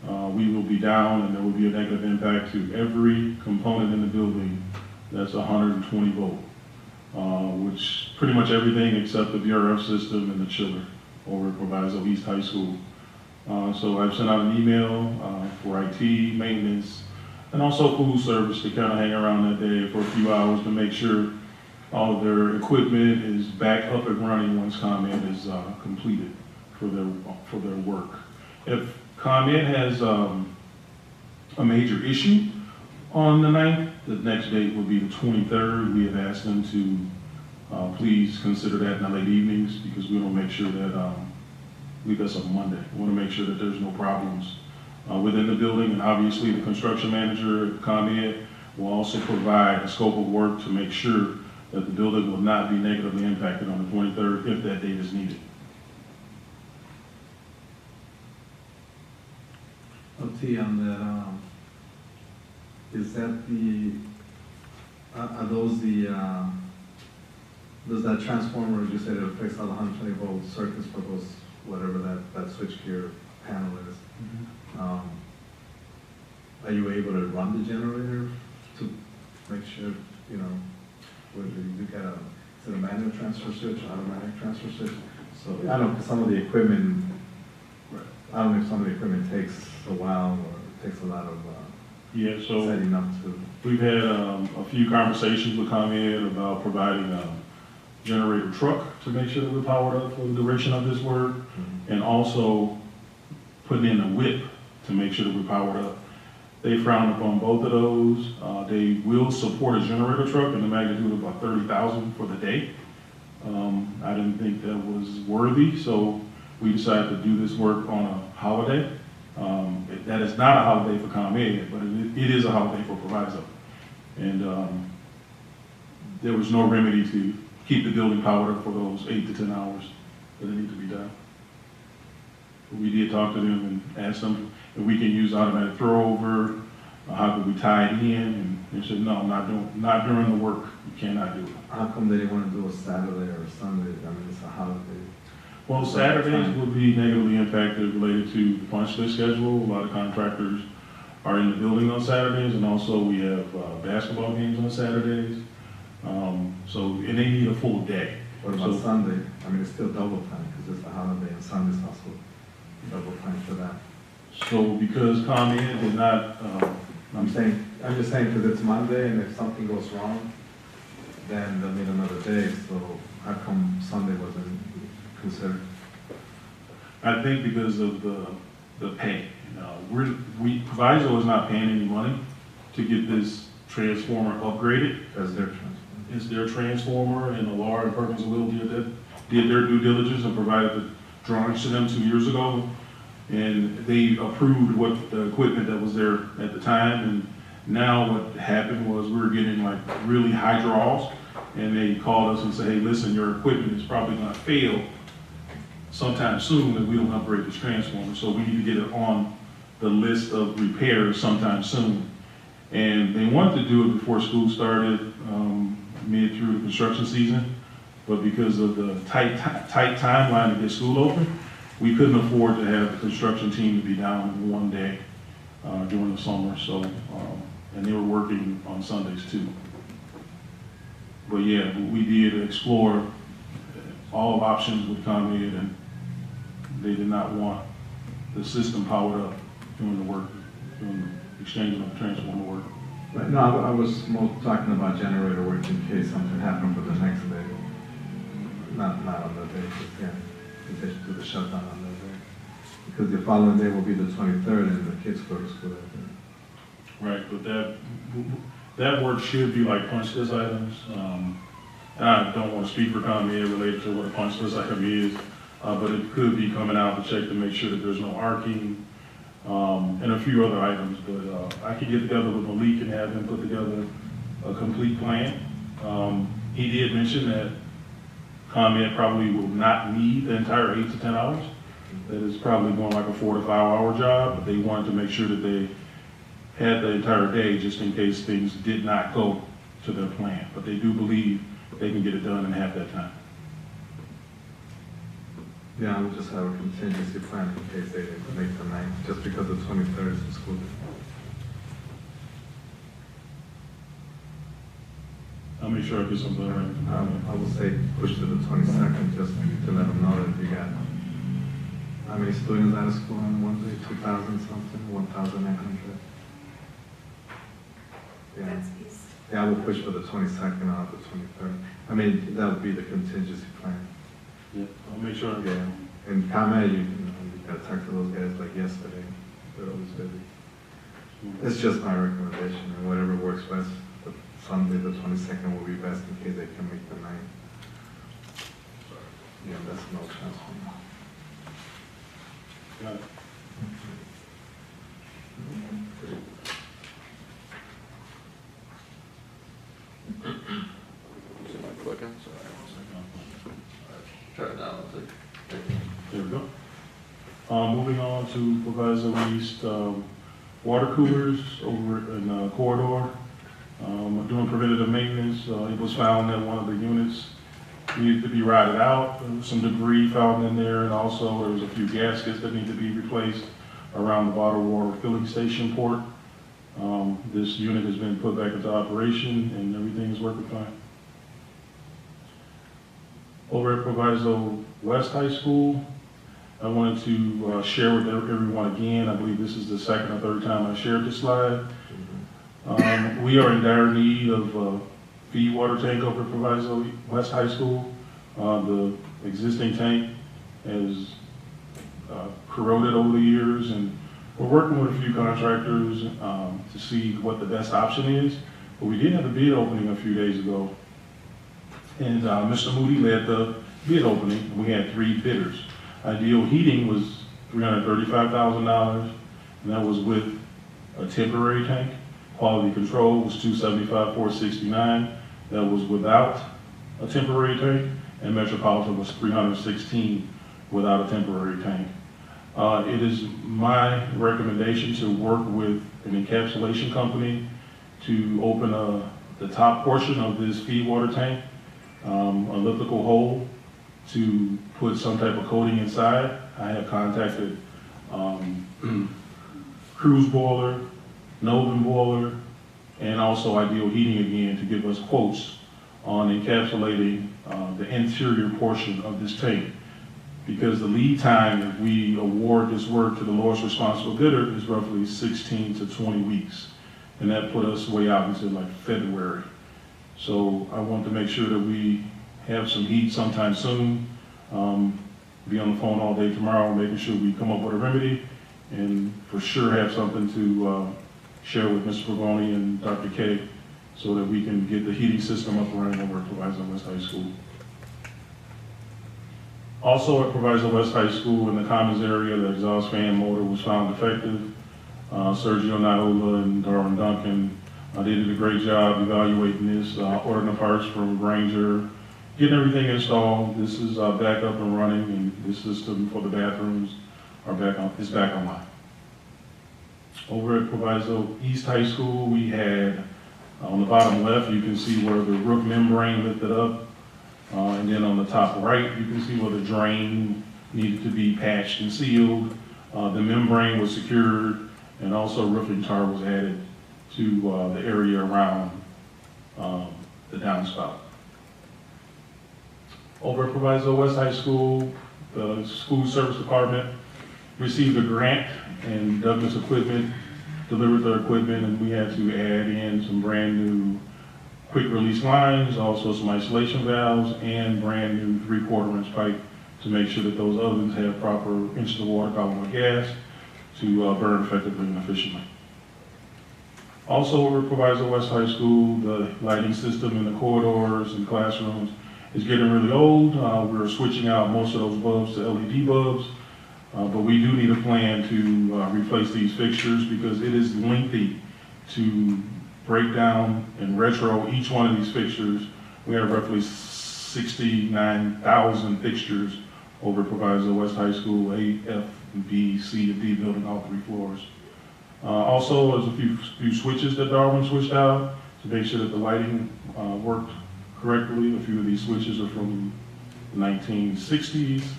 We will be down and there will be a negative impact to every component in the building that's 120 volt, which pretty much everything except the VRF system and the chiller over at Proviso East High School. So I've sent out an email for IT, maintenance, and also food service to kind of hang around that day for a few hours to make sure all of their equipment is back up and running once ComEd is completed for their work. If ComEd has a major issue on the 9th, the next date will be the 23rd. We have asked them to please consider that in the late evenings because we want to make sure that, I believe that's on Monday. We want to make sure that there's no problems within the building, and obviously the construction manager at ComEd will also provide a scope of work to make sure that the building will not be negatively impacted on the 23rd if that date is needed.
OT on that, is that the, are those the, does that transformer, you said it'll fix all the 120 volt circuits for those, whatever that switchgear panel is? Are you able to run the generator to make sure, you know, whether you get is it a manual transfer switch, automatic transfer switch? So I don't know, 'cause some of the equipment, I don't know if some of the equipment takes a while or takes a lot of
Yeah, so
setting up to,
we've had a few conversations with ComEd about providing a generator truck to make sure that we're powered up for the duration of this work, and also putting in a whip to make sure that we're powered up. They frowned upon both of those. They will support a generator truck in the magnitude of about 30,000 for the day. I didn't think that was worthy, so we decided to do this work on a holiday. That is not a holiday for ComEd, but it is a holiday for Proviso. And there was no remedy to keep the building powered up for those 8 to 10 hours that it needs to be done. We did talk to them and ask them if we can use automatic throwover, how could we tie it in, and they said, no, not during the work, you cannot do it.
how come they didn't want to do a Saturday or a Sunday? I mean, it's a holiday.
Well, Saturdays would be negatively impacted related to the punch list schedule. A lot of contractors are in the building on Saturdays, and also we have basketball games on Saturdays. And they need a full day.
What about
So-
Sunday? I mean, it's still double time because it's a holiday and Sunday's also double time for that.
So because ComEd did not,
I'm just saying because it's Monday and if something goes wrong, then they'll need another day. So how come Sunday wasn't considered?
I think because of the pay. Proviso is not paying any money to get this transformer upgraded.
As their transfer.
It's their transformer, and Laura and Perkins Will did their due diligence and provided the drawings to them 2 years ago. And they approved what the equipment that was there at the time. And now what happened was we were getting like really high draws, and they called us and said, hey, listen, your equipment is probably gonna fail sometime soon if we don't upgrade this transformer. So we need to get it on the list of repairs sometime soon. And they wanted to do it before school started, mid through the construction season, but because of the tight timeline to get school open, we couldn't afford to have the construction team to be down one day during the summer. So, and they were working on Sundays too. But yeah, we did explore all options with ComEd, and they did not want the system powered up doing the work, doing the exchanging of the transformer work.
But no, I was more talking about generator work in case something happened for the next day. Not on the day, just, yeah, in case you do the shutdown on that day. Because the following day will be the 23rd and the kids go to school that day.
Right, but that work should be like punch list items. And I don't want to speak for ComEd related to what a punch list item is, but it could be coming out to check to make sure that there's no arcing, and a few other items. But I could get together with Malik and have him put together a complete plan. He did mention that ComEd probably will not need the entire 8 to 10 hours. That is probably more like a 4 to 5 hour job, but they wanted to make sure that they had the entire day just in case things did not go to their plan. But they do believe they can get it done in half that time.
Yeah, I would just have a contingency plan in case they didn't make the night, just because the 23rd is the school day.
I'll make sure I get something right.
I would say push to the 22nd just to let them know that you got how many students out of school on one day, 2,000 something, 1,900. Yeah.
That's east.
Yeah, I would push for the 22nd or the 23rd. I mean, that would be the contingency plan.
Yeah, I'll make sure.
Yeah, and ComEd, you gotta talk to those guys like yesterday. They're always busy. It's just my recommendation, and whatever works best. But Sunday, the 22nd will be best in case they can make the night. Yeah, that's no chance for me.
Got it.
Clicking, sorry. Try it now, I'll take.
There we go. Moving on to Proviso East, water coolers over in the corridor. Doing preventative maintenance, it was found that one of the units needed to be rotted out. There was some debris found in there, and also there was a few gaskets that need to be replaced around the bottled water filling station port. This unit has been put back into operation, and everything is working fine. Over at Proviso West High School, I wanted to share with everyone again, I believe this is the second or third time I shared this slide. We are in dire need of a feed water tank over at Proviso West High School. The existing tank has corroded over the years, and we're working with a few contractors to see what the best option is. But we did have a bid opening a few days ago, and Mr. Moody led the bid opening. We had 3 bidders. Ideal Heating was $335,000, and that was with a temporary tank. Quality Control was $275,469. That was without a temporary tank, and Metropolitan was $316 without a temporary tank. It is my recommendation to work with an encapsulation company to open the top portion of this feed water tank, elliptical hole, to put some type of coating inside. I have contacted Cruise Boiler, Novin Boiler, and also Ideal Heating again to give us quotes on encapsulating the interior portion of this tank. Because the lead time, if we award this work to the lowest responsible bidder, is roughly 16 to 20 weeks. And that put us way out into like February. So I want to make sure that we have some heat sometime soon. Be on the phone all day tomorrow, making sure we come up with a remedy, and for sure have something to share with Mr. Pavoni and Dr. K, so that we can get the heating system up and running over at Proviso West High School. Also at Proviso West High School, in the commons area, the exhaust fan motor was found defective. Sergio Naola and Darwin Duncan, they did a great job evaluating this, ordering the parts from Granger, getting everything installed. This is back up and running, and this system for the bathrooms is back online. Over at Proviso East High School, we had, on the bottom left, you can see where the roof membrane lifted up. And then on the top right, you can see where the drain needed to be patched and sealed. The membrane was secured, and also roofing tar was added to the area around the downspout. Over at Proviso West High School, the school service department received a grant, and Douglas Equipment delivered their equipment, and we had to add in some brand new quick release lines, also some isolation valves, and brand new 3/4 inch pipe to make sure that those ovens have proper inch of water column of gas to burn effectively and efficiently. Also over at Proviso West High School, the lighting system in the corridors and classrooms is getting really old. We're switching out most of those bulbs to LED bulbs, but we do need a plan to replace these fixtures because it is lengthy to break down and retro each one of these fixtures. We have roughly 69,000 fixtures over at Proviso West High School, A, F, B, C, and D building, all 3 floors. Also, there's a few switches that Darwin switched out to make sure that the lighting worked correctly. A few of these switches are from the 1960s,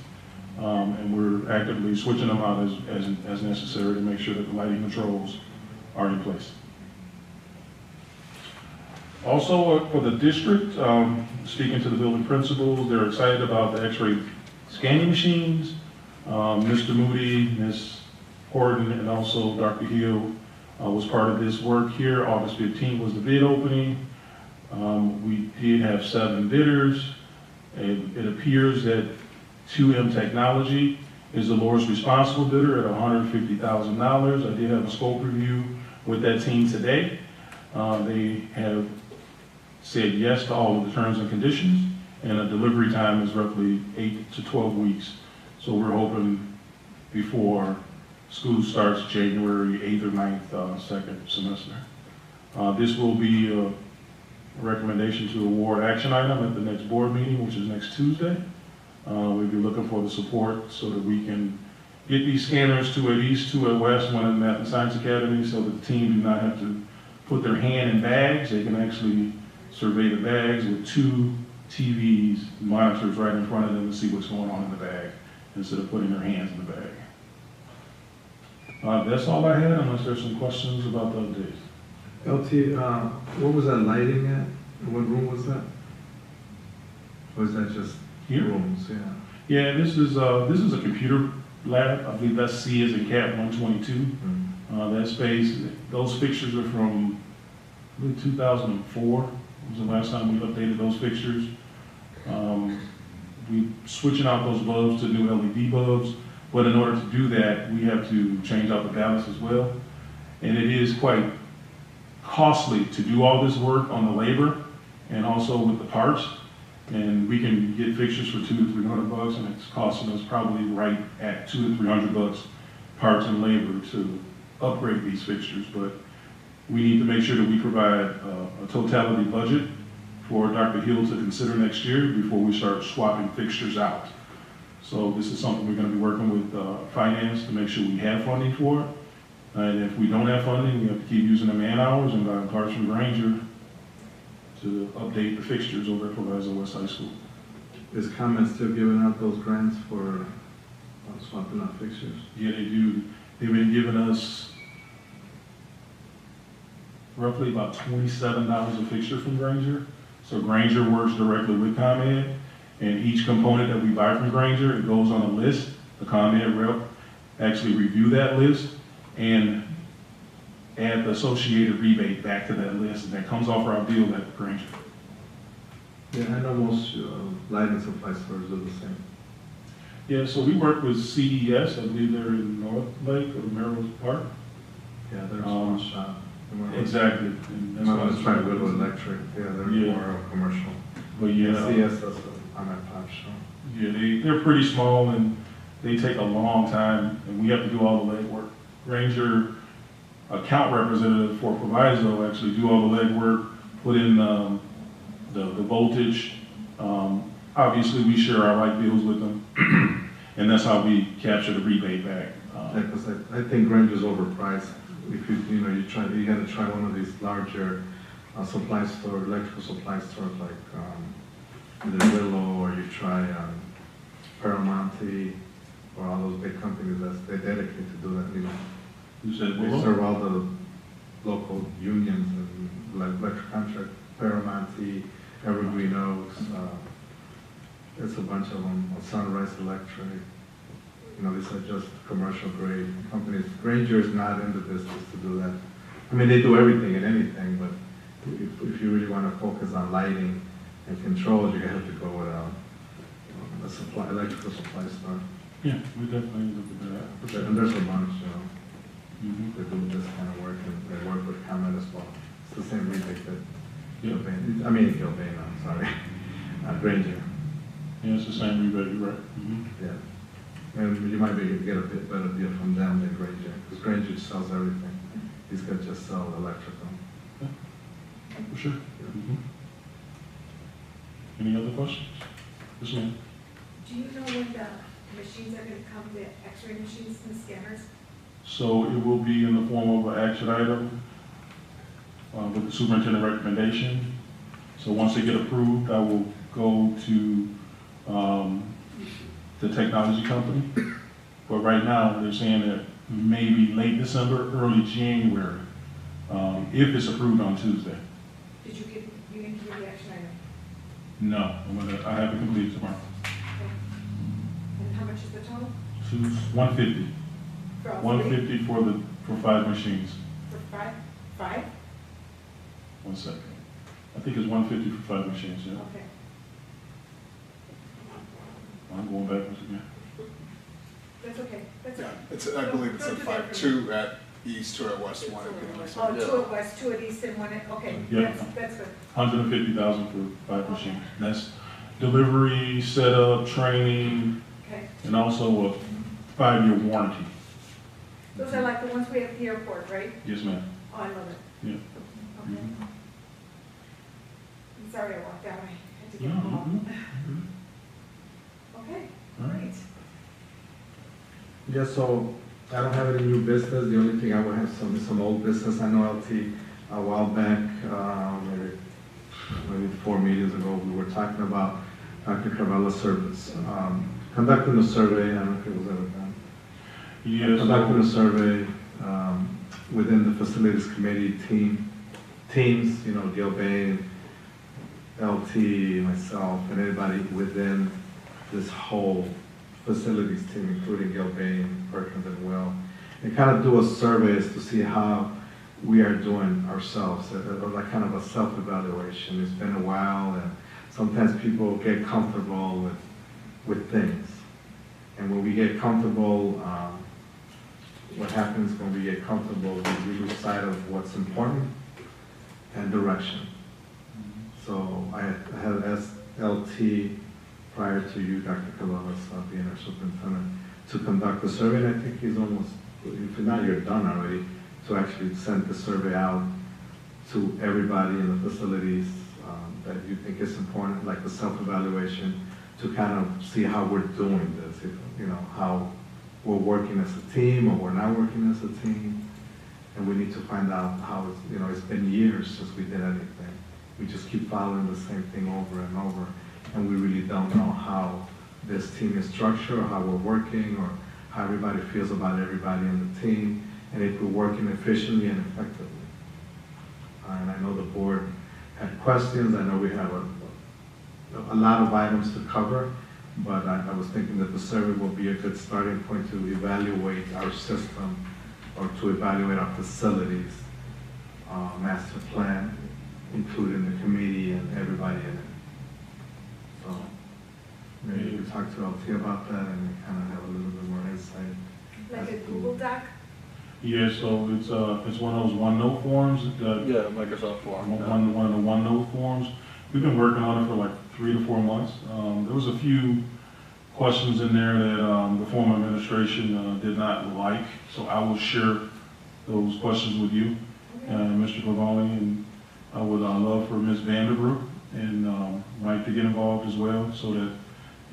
and we're actively switching them out as necessary to make sure that the lighting controls are in place. Also, for the district, speaking to the building principals, they're excited about the X-ray scanning machines. Mr. Moody, Ms. Horton, and also Dr. Hill was part of this work here. August 15th was the bid opening. We did have 7 bidders. It appears that 2M Technology is the lowest responsible bidder at $150,000. I did have a scope review with that team today. They have said yes to all of the terms and conditions, and a delivery time is roughly 8 to 12 weeks. So we're hoping before school starts January 8th or 9th, second semester. This will be a recommendation to award action item at the next board meeting, which is next Tuesday. We'll be looking for the support so that we can get these scanners, 2 at East, 2 at West, 1 at Math and Science Academy, so that the team do not have to put their hand in bags. They can actually survey the bags with 2 TVs, monitors right in front of them to see what's going on in the bag, instead of putting their hands in the bag. That's all I had, unless there's some questions about the updates.
LT, what was that lighting at? What room was that? Or is that just
Here?
rooms? Yeah.
Yeah, this is a computer lab, I believe that's C as in cat 122. That space, those fixtures are from, I believe, 2004 was the last time we updated those fixtures. We switching out those bulbs to new LED bulbs, but in order to do that, we have to change out the ballast as well. And it is quite costly to do all this work on the labor and also with the parts. And we can get fixtures for $200 to $300, and it's costing us probably right at $200 to $300 parts and labor to upgrade these fixtures. But we need to make sure that we provide a totality budget for Dr. Hill to consider next year before we start swapping fixtures out. So this is something we're going to be working with finance to make sure we have funding for it. And if we don't have funding, we have to keep using the man hours and buying parts from Granger to update the fixtures over at Proviso West High School.
Is ComEd still giving out those grants for swapping out fixtures?
Yeah, they do. They've been giving us roughly about $27 a fixture from Granger. So Granger works directly with ComEd, and each component that we buy from Granger, it goes on a list. The ComEd rep actually review that list and add the associated rebate back to that list, and that comes off our bill at Granger.
Yeah, I know most lighting supply stores do the same.
Yeah, so we work with CES, I believe they're in North Lake or Melrose Park.
Yeah, they're a small shop.
Exactly. And that's
My
why
one's
it's
trying to go to electric. Yeah, they're
Yeah.
more commercial.
But yeah,
CS does on that pop shop.
yeah, they're pretty small and they take a long time, and we have to do all the legwork. Granger account representative for Proviso actually do all the legwork, put in the voltage. Obviously, we share our light bills with them, and that's how we capture the rebate back.
Yeah, because I think Granger's overpriced. If you gotta try one of these larger supply store, electrical supply stores like the Willow, or you try Paramonte, or all those big companies they're dedicated to do that.
You said
They
Willow?
serve all the local unions and electric contract, Paramonte, Evergreen Oaks, it's a bunch of them, Sunrise Electric. These are just commercial grade companies. Granger is not in the business to do that. I mean, they do everything and anything, but if you really want to focus on lighting and controls, you have to go with a electrical supply store.
Yeah, we definitely look at that.
And there's a bunch,
Mhm.
that do this kind of work, and they work with ComEd as well. It's the same rebate that
Yeah.
Gilbane, I'm sorry, Granger.
Yeah, it's the same rebate, you're right. Mhm.
Yeah. And you might be able to get a bit better deal from them than Granger, because Granger sells everything. He's got to just sell electrical.
For sure. Mhm. Any other questions? Yes, ma'am.
Do you know when the machines are gonna come, the x-ray machines and scanners?
So it will be in the form of an action item with the superintendent recommendation. So once they get approved, I will go to the technology company. But right now, they're saying that maybe late December, early January, if it's approved on Tuesday.
Did you didn't give the action item?
No, I have it completed tomorrow.
Okay. And how much is the total?
150.
For all three?
150 for 5 machines.
For five? Five?
1 second. I think it's 150 for 5 machines, yeah.
Okay.
I'm going backwards again.
That's okay, that's
Yeah,
okay.
I believe it's
Don't
a
do that for
2 at east, 2 at west, 1 at
Oh,
the
2 at west, 2 at east, and 1 at, okay,
Yeah.
that's good.
150,000 for 5 machines. That's delivery, setup, training,
Okay.
and also a 5-year warranty.
Those are like the ones we have at the airport, right?
Yes, ma'am.
Oh, I love it.
Yeah.
Okay. I'm sorry I walked out, I had to
No,
get home.
mhm.
Okay,
All right.
great.
Yeah, so I don't have any new business. The only thing I will have some old business. I know LT a while back, maybe 4 meetings ago, we were talking about Dr. Carvella's service. Conducting a survey, I don't know if it was ever done.
Yes.
Conducting a survey within the facilities committee teams, Gilbane, LT, myself, and everybody within this whole facilities team, including Gilbane, Perkins, and Will, and kind of do a survey to see how we are doing ourselves, or like kind of a self-evaluation. It's been a while, and sometimes people get comfortable with things. And when we get comfortable, what happens when we get comfortable, we lose sight of what's important and direction. So I had asked LT prior to you, Dr. Cabales, being our superintendent, to conduct the survey, and I think he's almost, if not, you're done already, to actually send the survey out to everybody in the facilities that you think is important, like the self-evaluation, to kind of see how we're doing this, if, you know, how we're working as a team or we're not working as a team. And we need to find out how, it's, you know, it's been years since we did anything. We just keep following the same thing over and over, and we really don't know how this team is structured, or how we're working, or how everybody feels about everybody in the team, and if we're working efficiently and effectively. And I know the board had questions. I know we have a lot of items to cover, but I was thinking that the survey will be a good starting point to evaluate our system, or to evaluate our facilities, master plan, including the committee and everybody in it. So maybe we can talk to LT about that and kind of have a little bit more insight.
Like a Google Doc?
Yeah, so it's one of those OneNote forms that,
Yeah, Microsoft form. yeah.
one of the OneNote forms. We've been working on it for like 3 to 4 months. There was a few questions in there that the former administration did not like, so I will share those questions with you, Mr. Pavoni, and I would love for Ms. Vanderbroek and Mike to get involved as well, so that,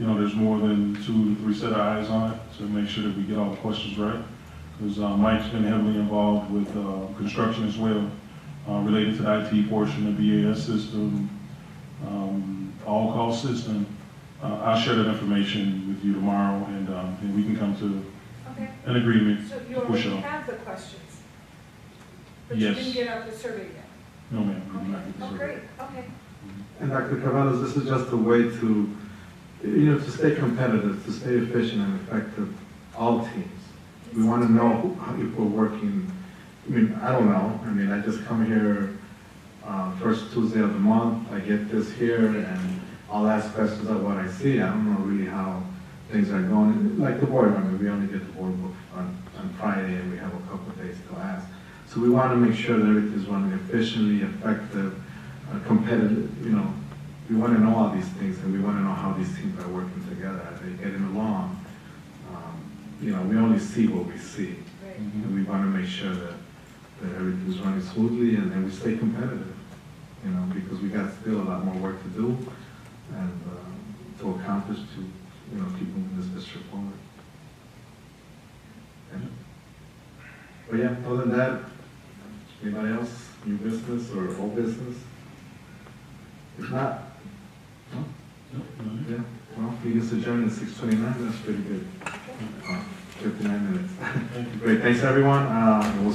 you know, there's more than 2 to 3 set of eyes on it, to make sure that we get all the questions right. Because Mike's been heavily involved with construction as well, related to the IT portion, the BAS system, all-call system. I'll share that information with you tomorrow, and we can come to
Okay.
an agreement.
So you
for
already
sure.
have the questions? But
Yes.
you didn't get out the survey yet?
No, ma'am. we do not get
Okay.
the
Oh,
survey.
great, okay.
And Dr. Carvalho, this is just a way to, you know, to stay competitive, to stay efficient and effective, all teams. We want to know if we're working. I mean, I don't know. I mean, I just come here first Tuesday of the month. I get this here, and I'll ask questions of what I see. I don't know really how things are going. Like the board, I mean, we only get the board book on Friday, and we have a couple of days to ask. So we want to make sure that everything's running efficiently, effective, competitive. You know, we want to know all these things, and we want to know how these teams are working together. Are they getting along? You know, we only see what we see,
Right.
and we want to make sure that everything's running smoothly, and we stay competitive, you know, because we got still a lot more work to do and to accomplish to, you know, keep moving this district forward. Okay. But yeah, other than that, anybody else, new business or old business? If not, no? Yeah, well, meeting's adjourned at 6:29, that's pretty good. 59 minutes. Great, thanks everyone. We'll